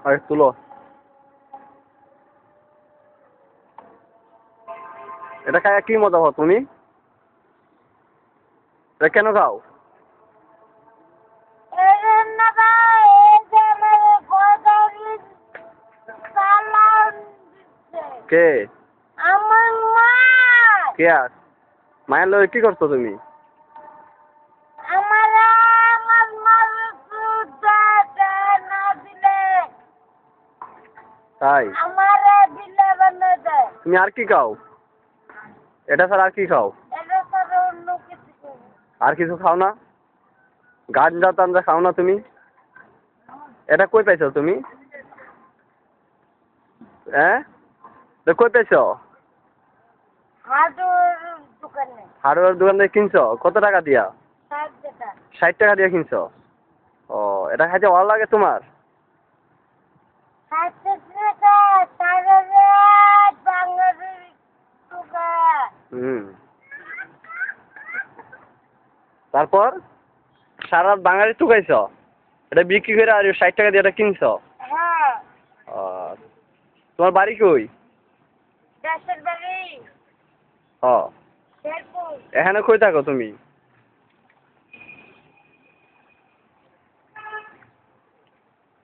আরে তুলো। এটা খায় কি মজা পাও তুমি? এটা কেন খাও? কে? আমার মা। কে আর? মায়ের লগে কি করছো তুমি? আমার মা না দিলে তাই? আমার দিলে বানিয়ে দেয়। তুমি আর কি খাও? এটা ছাড়া আর কি খাও? এটা ছাড়া অন্য কিছু খাই না। আর কিছু খাও না? গাঞ্জা টাঞ্জা খাও না তুমি? এটা কই পাইছো তুমি? হ্যাঁ? এটা কই পাইছো? হাঁটুর দোকানে হার্ডওয়্যার দোকান থেকে কিনছো? কত টাকা দিয়া? 60 টাকা। 60 টাকা দিয়ে কিনছো? ও, এটা খাইতে ভালো লাগে তোমার? 60 টাকা সারা বাঙালির দোকান। হুম। তারপর সারা রাত বাঙালি টুকাইছো? এটা বিক্রি করে আর 60 টাকা দিয়ে এটা কিনছো? হ্যাঁ। ও, তোমার বাড়ি কই? দেশের বাড়ি ও, শেরপুর। এখানে কই থাকো তুমি?